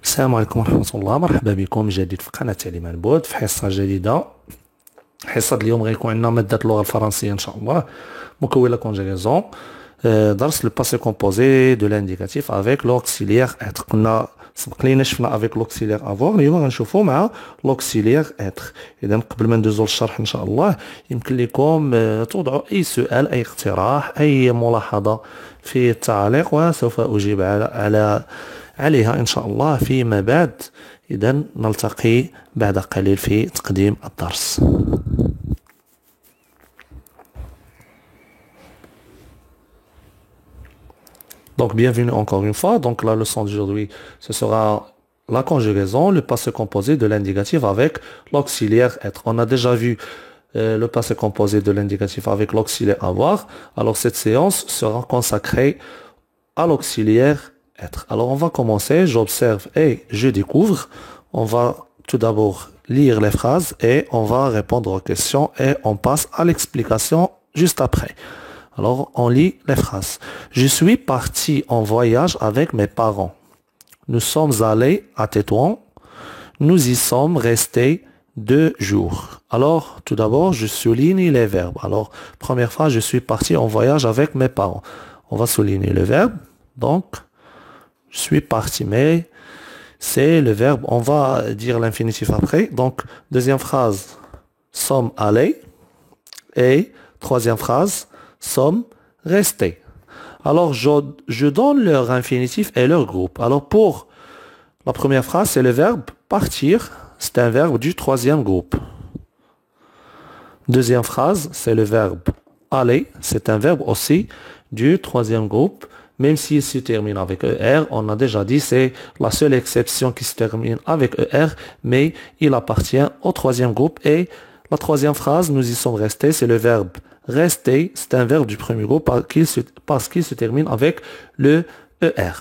السلام عليكم ورحمة الله، مرحبا بكم من جديد في قناة تعليم عن بعد في حصة جديدة. حصة اليوم غيكون عندنا مادة اللغة الفرنسية إن شاء الله، مكون لا كونجيغيزون. درس لو باسي كومبوزي دو لانديكاتيف افيك لوكسيليير اتر. كنا سبق لينا شفنا افيك لوكسيليير افوار، اليوم غنشوفو مع لوكسيليير اتر. إذا قبل ما ندوزو للشرح إن شاء الله يمكن لكم توضعوا أي سؤال، أي اقتراح، أي ملاحظة في التعليق، وسوف أجيب عليها إن شاء الله فيما بعد. إذا نلتقي بعد قليل في تقديم الدرس. Donc, bienvenue encore une fois. Donc, la leçon d'aujourd'hui, ce sera la conjugaison, le passé composé de l'indicatif avec l'auxiliaire être. On a déjà vu le passé composé de l'indicatif avec l'auxiliaire avoir. Alors, cette séance sera consacrée à l'auxiliaire être. Alors, on va commencer. J'observe et je découvre. On va tout d'abord lire les phrases et on va répondre aux questions et on passe à l'explication juste après. Alors, on lit les phrases. Je suis parti en voyage avec mes parents. Nous sommes allés à Tétouan. Nous y sommes restés 2 jours. Alors, tout d'abord, je souligne les verbes. Alors, première phrase, je suis parti en voyage avec mes parents. On va souligner le verbe. Donc, je suis parti, mais c'est le verbe. On va dire l'infinitif après. Donc, deuxième phrase, sommes allés. Et troisième phrase, sommes restés. Alors, je donne leur infinitif et leur groupe. Alors, pour la première phrase, c'est le verbe partir. C'est un verbe du troisième groupe. Deuxième phrase, c'est le verbe aller. C'est un verbe aussi du troisième groupe. Même s'il se termine avec ER, on a déjà dit, c'est la seule exception qui se termine avec ER, mais il appartient au troisième groupe. Et la troisième phrase, nous y sommes restés, c'est le verbe rester, c'est un verbe du premier groupe parce qu'il se termine avec le ER.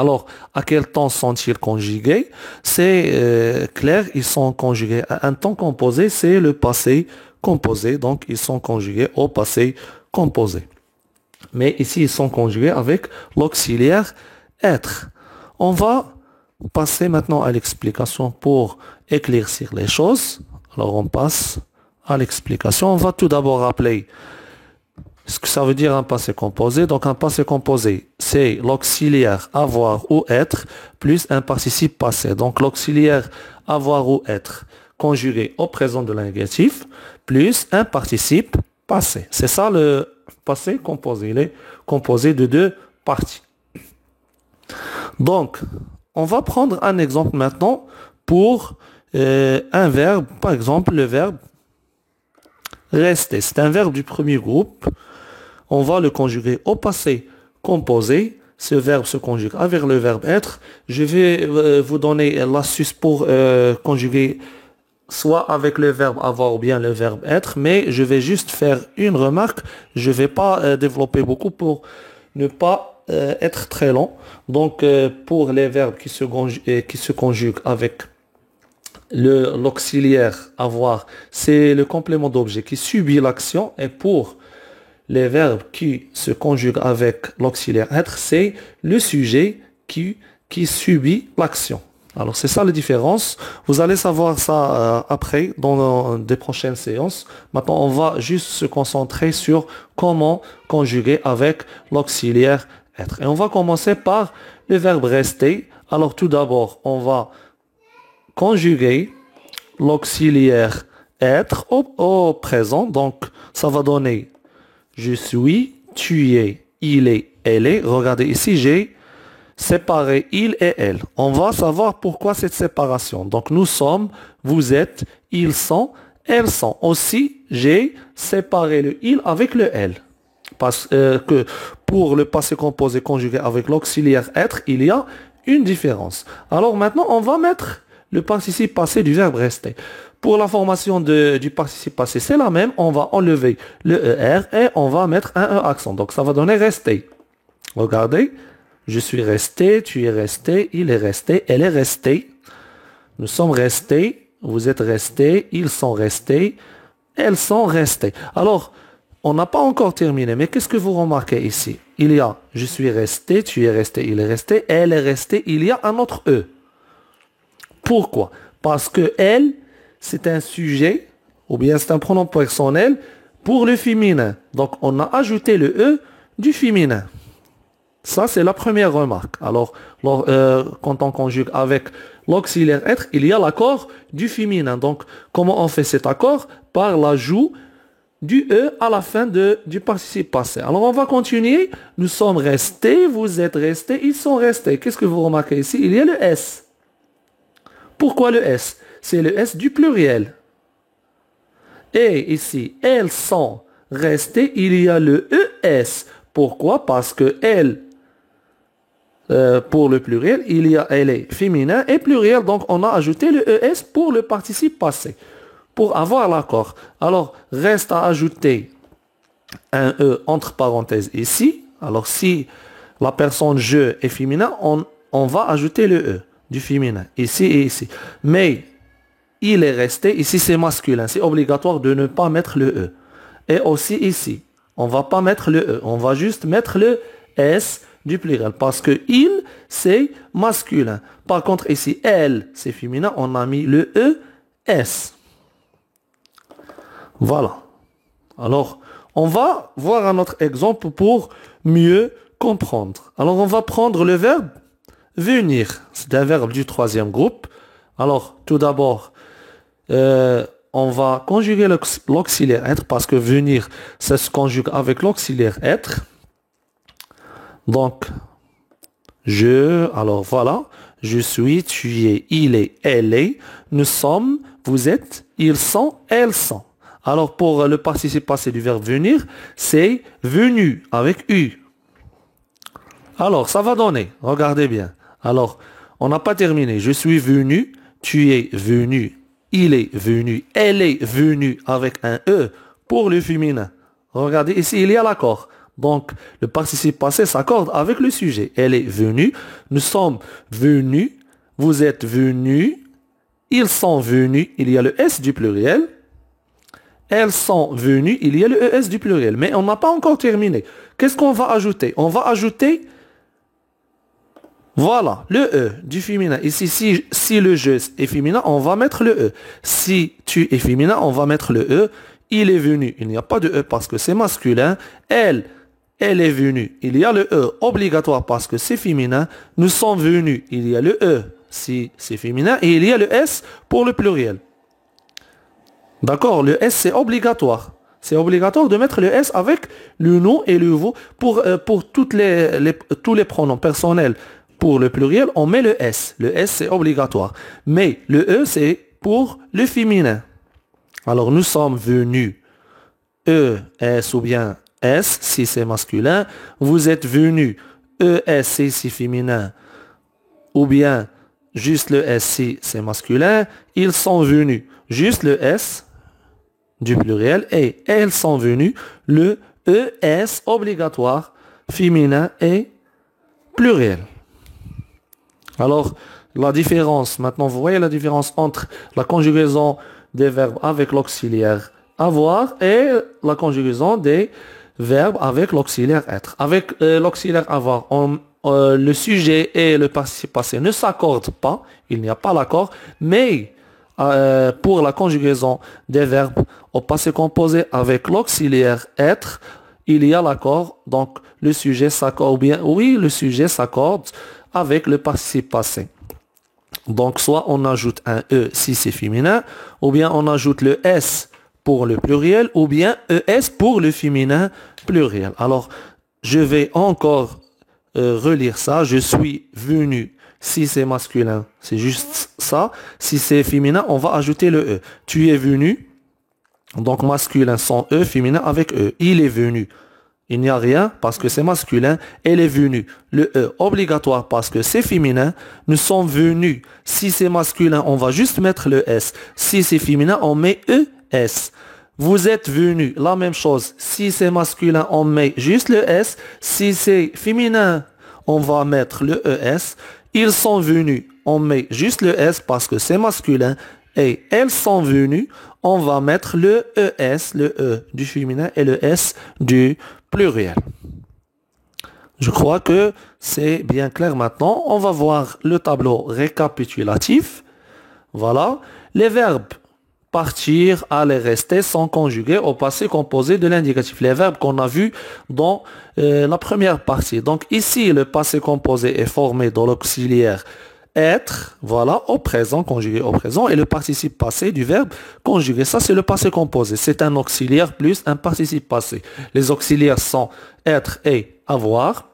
Alors, à quel temps sont-ils conjugués? C'est clair, ils sont conjugués à un temps composé, c'est le passé composé, donc ils sont conjugués au passé composé. Mais ici, ils sont conjugués avec l'auxiliaire être. On va passer maintenant à l'explication pour éclaircir les choses. Alors, on passe à l'explication. On va tout d'abord rappeler ce que ça veut dire un passé composé. Donc, un passé composé, c'est l'auxiliaire avoir ou être plus un participe passé. Donc, l'auxiliaire avoir ou être conjugué au présent de l'indicatif plus un participe passé. C'est ça le passé composé. Il est composé de 2 parties. Donc, on va prendre un exemple maintenant pour un verbe. Par exemple, le verbe rester. C'est un verbe du premier groupe. On va le conjuguer au passé composé. Ce verbe se conjugue avec le verbe être. Je vais vous donner l'astuce pour conjuguer soit avec le verbe avoir ou bien le verbe être, mais je vais juste faire une remarque. Je ne vais pas développer beaucoup pour ne pas être très long. Donc, pour les verbes qui se conjuguent avec l'auxiliaire avoir, c'est le complément d'objet qui subit l'action, et pour les verbes qui se conjuguent avec l'auxiliaire être, c'est le sujet qui subit l'action. Alors c'est ça la différence. Vous allez savoir ça après dans des prochaines séances. Maintenant on va juste se concentrer sur comment conjuguer avec l'auxiliaire être. Et on va commencer par le verbe rester. Alors tout d'abord on va conjuguer l'auxiliaire être au présent. Donc, ça va donner je suis, tu es, il est, elle est. Regardez ici, j'ai séparé il et elle. On va savoir pourquoi cette séparation. Donc, nous sommes, vous êtes, ils sont, elles sont. Aussi, j'ai séparé le il avec le elle. Parce que pour le passé composé conjugué avec l'auxiliaire être, il y a une différence. Alors maintenant, on va mettre le participe passé du verbe rester. Pour la formation du participe passé, c'est la même. On va enlever le ER et on va mettre un E accent. Donc, ça va donner rester. Regardez. Je suis resté, tu es resté, il est resté, elle est restée. Nous sommes restés, vous êtes restés, ils sont restés, elles sont restées. Alors, on n'a pas encore terminé, mais qu'est-ce que vous remarquez ici? Il y a je suis resté, tu es resté, il est resté, elle est restée, il y a un autre E. Pourquoi? Parce que elle, c'est un sujet, ou bien c'est un pronom personnel pour le féminin. Donc, on a ajouté le E du féminin. Ça, c'est la première remarque. Alors, quand on conjugue avec l'auxiliaire être, il y a l'accord du féminin. Donc, comment on fait cet accord? Par l'ajout du E à la fin du participe passé. Alors, on va continuer. Nous sommes restés, vous êtes restés, ils sont restés. Qu'est-ce que vous remarquez ici? Il y a le S. Pourquoi le S? C'est le S du pluriel. Et ici, elles sont restées, il y a le ES. Pourquoi? Parce que elles, pour le pluriel, elle est féminin et pluriel. Donc, on a ajouté le ES pour le participe passé. Pour avoir l'accord. Alors, reste à ajouter un E entre parenthèses ici. Alors, si la personne je est féminin, on va ajouter le E du féminin, ici et ici. Mais, il est resté, ici c'est masculin. C'est obligatoire de ne pas mettre le E. Et aussi ici, on ne va pas mettre le E. On va juste mettre le S du pluriel. Parce que il, c'est masculin. Par contre, ici, elle, c'est féminin. On a mis le E, S. Voilà. Alors, on va voir un autre exemple pour mieux comprendre. Alors, on va prendre le verbe venir. C'est un verbe du troisième groupe. Alors, tout d'abord, on va conjuguer l'auxiliaire être parce que venir, ça se conjugue avec l'auxiliaire être. Donc, alors voilà, je suis, tu es, il est, elle est, nous sommes, vous êtes, ils sont, elles sont. Alors, pour le participe passé du verbe venir, c'est venu avec U. Alors, ça va donner, regardez bien. Alors, on n'a pas terminé. Je suis venu, tu es venu, il est venu, elle est venue avec un E pour le féminin. Regardez, ici, il y a l'accord. Donc, le participe passé s'accorde avec le sujet. Elle est venue, nous sommes venus, vous êtes venus, ils sont venus, il y a le S du pluriel. Elles sont venues, il y a le ES du pluriel. Mais on n'a pas encore terminé. Qu'est-ce qu'on va ajouter? On va ajouter, voilà, le E du féminin. Ici, si le je est féminin, on va mettre le E. Si tu es féminin, on va mettre le E. Il est venu. Il n'y a pas de E parce que c'est masculin. Elle est venue. Il y a le E obligatoire parce que c'est féminin. Nous sommes venus. Il y a le E si c'est féminin. Et il y a le S pour le pluriel. D'accord, le S c'est obligatoire. C'est obligatoire de mettre le S avec le nom et le vous pour tous les pronoms personnels. Pour le pluriel, on met le S. Le S c'est obligatoire. Mais le E c'est pour le féminin. Alors nous sommes venus. E, S ou bien S si c'est masculin. Vous êtes venus. E, S si c'est féminin. Ou bien juste le S si c'est masculin. Ils sont venus. Juste le S du pluriel et elles sont venues, le ES obligatoire, féminin et pluriel. Alors, la différence, maintenant vous voyez la différence entre la conjugaison des verbes avec l'auxiliaire avoir et la conjugaison des verbes avec l'auxiliaire être. Avec l'auxiliaire avoir, le sujet et le participe passé ne s'accordent pas, il n'y a pas l'accord, mais pour la conjugaison des verbes au passé composé avec l'auxiliaire être, il y a l'accord, donc le sujet s'accorde, ou bien oui, le sujet s'accorde avec le participe passé. Donc soit on ajoute un E si c'est féminin, ou bien on ajoute le S pour le pluriel, ou bien ES pour le féminin pluriel. Alors, je vais encore relire ça. Je suis venu. Si c'est masculin, c'est juste ça. Si c'est féminin, on va ajouter le E. Tu es venu. Donc masculin sans E, féminin avec E. Il est venu. Il n'y a rien parce que c'est masculin. Elle est venue. Le E obligatoire parce que c'est féminin. Nous sommes venus. Si c'est masculin, on va juste mettre le S. Si c'est féminin, on met ES. Vous êtes venus. La même chose. Si c'est masculin, on met juste le S. Si c'est féminin, on va mettre le ES. Ils sont venus, on met juste le S parce que c'est masculin. Et elles sont venues, on va mettre le ES, le E du féminin et le S du pluriel. Je crois que c'est bien clair maintenant. On va voir le tableau récapitulatif. Voilà. Les verbes partir, aller, rester sont conjugués au passé composé de l'indicatif. Les verbes qu'on a vus dans la première partie. Donc ici, le passé composé est formé de l'auxiliaire être, voilà, au présent, conjugué au présent, et le participe passé du verbe conjugué. Ça, c'est le passé composé. C'est un auxiliaire plus un participe passé. Les auxiliaires sont être et avoir.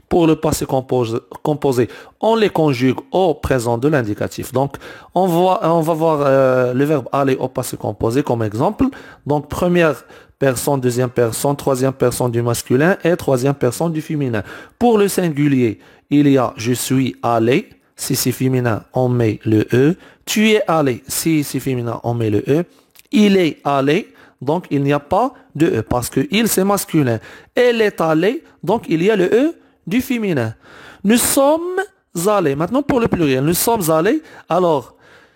Pour le passé composé, on les conjugue au présent de l'indicatif. Donc, on va voir le verbe aller au passé composé comme exemple. Donc, première personne, deuxième personne, troisième personne du masculin et troisième personne du féminin. Pour le singulier, il y a je suis allé. Si c'est féminin, on met le E. Tu es allé. Si c'est féminin, on met le E. Il est allé. Donc, il n'y a pas de E parce que il, c'est masculin. Elle est allée. Donc, il y a le E du féminin. Nous sommes allés. Maintenant, pour le pluriel, nous sommes allés. Alors,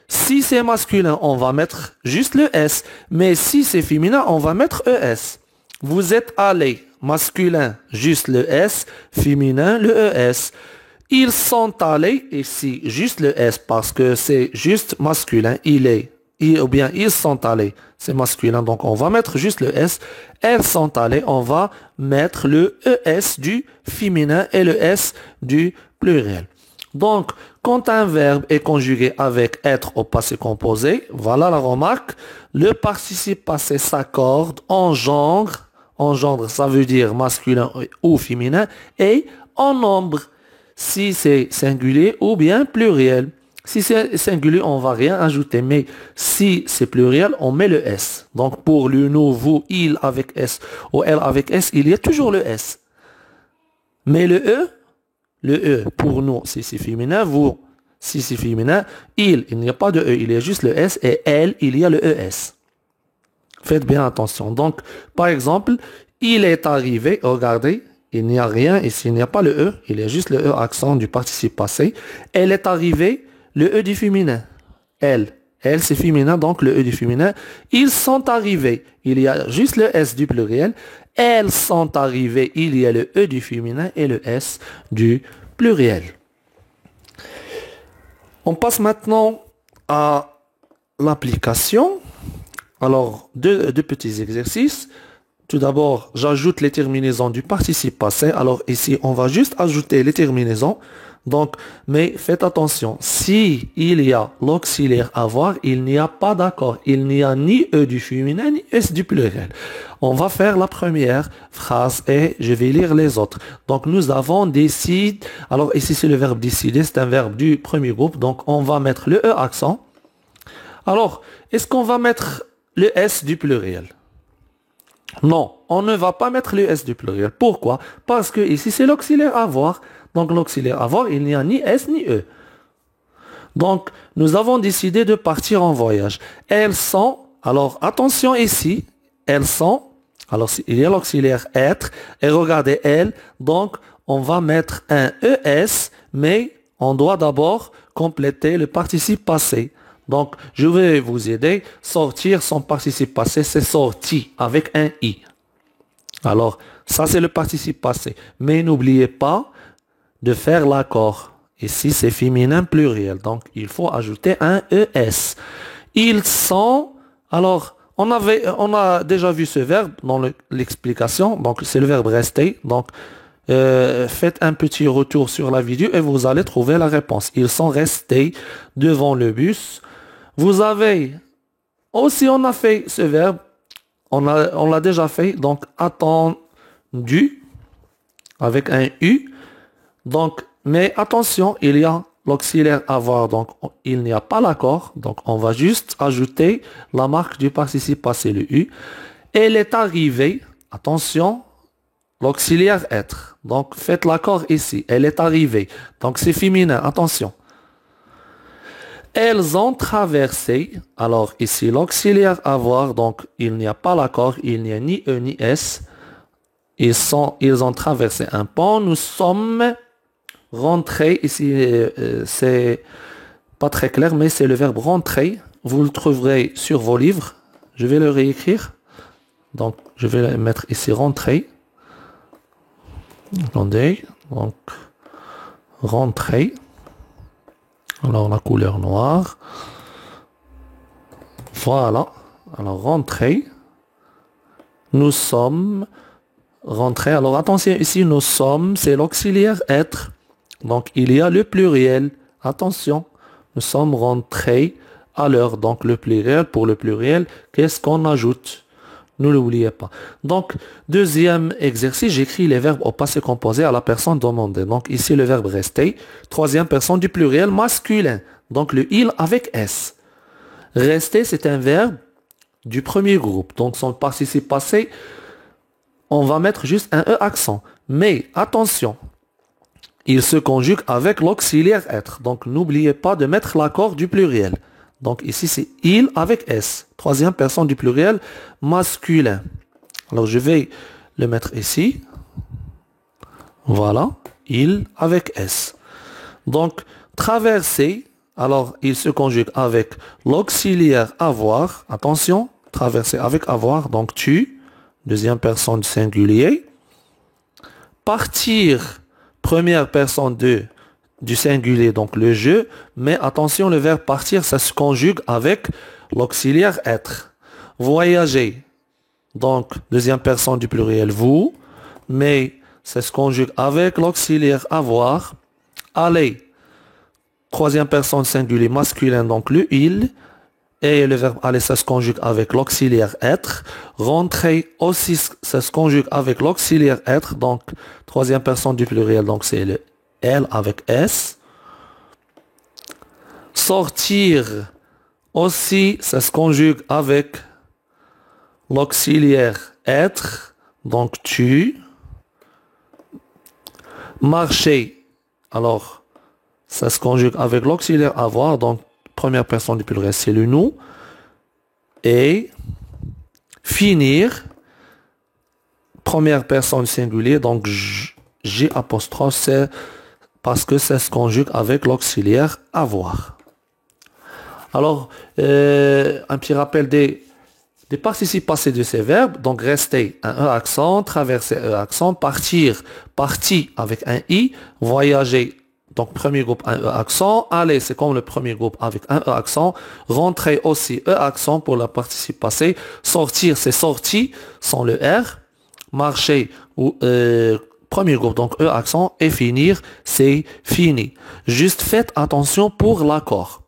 si c'est masculin, on va mettre juste le S. Mais si c'est féminin, on va mettre ES. Vous êtes allés. Masculin, juste le S. Féminin, le ES. Ils sont allés. Ici, juste le S parce que c'est juste masculin. Il est. Ou bien ils sont allés, c'est masculin, donc on va mettre juste le S. Elles sont allées, on va mettre le ES du féminin et le S du pluriel. Donc, quand un verbe est conjugué avec être au passé composé, voilà la remarque, le participe passé s'accorde en genre, ça veut dire masculin ou féminin, et en nombre, si c'est singulier ou bien pluriel. Si c'est singulier, on va rien ajouter. Mais si c'est pluriel, on met le S. Donc, pour le nous, vous, il avec S ou elle avec S, il y a toujours le S. Mais le E, pour nous, si c'est féminin, vous, si c'est féminin, il n'y a pas de E, il y a juste le S. Et elle, il y a le ES. Faites bien attention. Donc, par exemple, il est arrivé, regardez, il n'y a rien ici, il n'y a pas le E, il y a juste le E accent du participe passé. Elle est arrivée. Le E du féminin. Elle c'est féminin, donc le E du féminin. Ils sont arrivés. Il y a juste le S du pluriel. Elles sont arrivées. Il y a le E du féminin et le S du pluriel. On passe maintenant à l'application. Alors, deux petits exercices. Tout d'abord, j'ajoute les terminaisons du participe passé. Alors ici, on va juste ajouter les terminaisons. Donc, mais faites attention, si il y a l'auxiliaire avoir, il n'y a pas d'accord. Il n'y a ni E du féminin, ni S du pluriel. On va faire la première phrase et je vais lire les autres. Donc, nous avons décide. Alors, ici, c'est le verbe décider. C'est un verbe du premier groupe. Donc, on va mettre le E accent. Alors, est-ce qu'on va mettre le S du pluriel? Non, on ne va pas mettre le S du pluriel. Pourquoi? Parce que ici, c'est l'auxiliaire avoir. Donc, l'auxiliaire avoir, il n'y a ni S ni E. Donc, nous avons décidé de partir en voyage. Elles sont, alors attention ici, elles sont, alors il y a l'auxiliaire être, et regardez elles, donc on va mettre un ES, mais on doit d'abord compléter le participe passé. Donc, je vais vous aider. Sortir, son participe passé, c'est sorti avec un I. Alors, ça c'est le participe passé. Mais n'oubliez pas de faire l'accord. Ici, c'est féminin pluriel. Donc, il faut ajouter un ES. Ils sont... Alors, on a déjà vu ce verbe dans l'explication. Donc, c'est le verbe rester. Donc, faites un petit retour sur la vidéo et vous allez trouver la réponse. Ils sont restés devant le bus. Vous avez... Aussi, on a fait ce verbe. On l'a déjà fait. Donc, attendu avec un U. Donc, mais attention, il y a l'auxiliaire avoir, donc il n'y a pas l'accord. Donc, on va juste ajouter la marque du participe passé, le U. Elle est arrivée, attention, l'auxiliaire être. Donc, faites l'accord ici. Elle est arrivée. Donc, c'est féminin, attention. Elles ont traversé, alors ici, l'auxiliaire avoir, donc il n'y a pas l'accord, il n'y a ni E ni S. Ils ont traversé un pont. Nous sommes rentrés, ici c'est pas très clair, mais c'est le verbe rentrer. Vous le trouverez sur vos livres. Je vais le réécrire. Donc, je vais le mettre ici rentrer. Attendez. Donc, rentrer. Alors, la couleur noire. Voilà. Alors, rentrer. Nous sommes rentrés. Alors, attention, ici, nous sommes, c'est l'auxiliaire être. Donc, il y a le pluriel. Attention, nous sommes rentrés à l'heure. Donc, le pluriel, pour le pluriel, qu'est-ce qu'on ajoute? Ne l'oubliez pas. Donc, deuxième exercice, j'écris les verbes au passé composé à la personne demandée. Donc, ici, le verbe rester. Troisième personne du pluriel masculin. Donc, le il avec S. Rester, c'est un verbe du premier groupe. Donc, son participe passé, on va mettre juste un E accent. Mais, attention, il se conjugue avec l'auxiliaire être. Donc, n'oubliez pas de mettre l'accord du pluriel. Donc, ici, c'est il avec S. Troisième personne du pluriel masculin. Alors, je vais le mettre ici. Voilà. Il avec S. Donc, traverser. Alors, il se conjugue avec l'auxiliaire avoir. Attention, traverser avec avoir. Donc, tu. Deuxième personne du singulier. Partir. Première personne du singulier, donc le je. Mais attention, le verbe partir, ça se conjugue avec l'auxiliaire être. Voyager. Donc, deuxième personne du pluriel vous. Mais ça se conjugue avec l'auxiliaire avoir. Aller. Troisième personne singulier masculin, donc le il. Et le verbe aller, ça se conjugue avec l'auxiliaire être. Rentrer aussi, ça se conjugue avec l'auxiliaire être. Donc, troisième personne du pluriel, donc c'est le elle avec S. Sortir aussi, ça se conjugue avec l'auxiliaire être. Donc, tu. Marcher. Alors, ça se conjugue avec l'auxiliaire avoir. Donc, première personne du pluriel, c'est le nous. Et finir, première personne singulier, donc G apostrophe, c'est parce que ça se conjugue avec l'auxiliaire avoir. Alors, un petit rappel des participes passés de ces verbes. Donc, rester, un E accent, traverser, E accent, partir, parti avec un I, voyager, donc premier groupe, un E accent, aller, c'est comme le premier groupe avec un E accent, rentrer aussi, E accent pour la participe passée, sortir, c'est sorti, sans le R, marcher, ou premier groupe, donc E accent, et finir, c'est fini. Juste faites attention pour l'accord.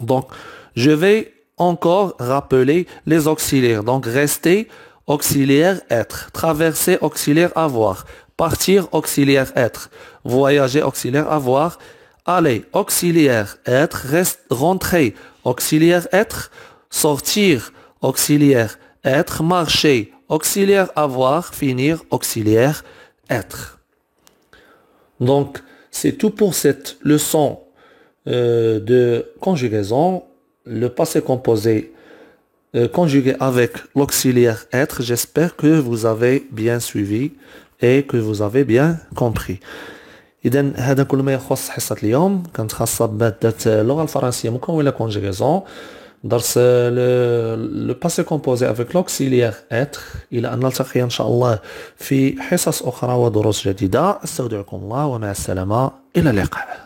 Donc, je vais encore rappeler les auxiliaires. Donc, rester, auxiliaire être. Traverser, auxiliaire avoir. Partir, auxiliaire être. Voyager, auxiliaire avoir. Aller, auxiliaire être. Rentrer, auxiliaire être. Sortir, auxiliaire être. Marcher, auxiliaire avoir. Finir, auxiliaire être. Donc, c'est tout pour cette leçon de conjugaison. Le passé composé conjugué avec l'auxiliaire être. J'espère que vous avez bien suivi et que vous avez bien compris. إذا هذا كل ما يخص حصة اليوم كانت خاصة بمادة اللغة الفرنسية مكونة conjugaison. درس le passé composé avec l'auxiliaire être. إلى أن نلتقي إن شاء الله في حصص أخرى ودروس جديدة. أستودعكم الله ومع السلامة. إلى اللقاء.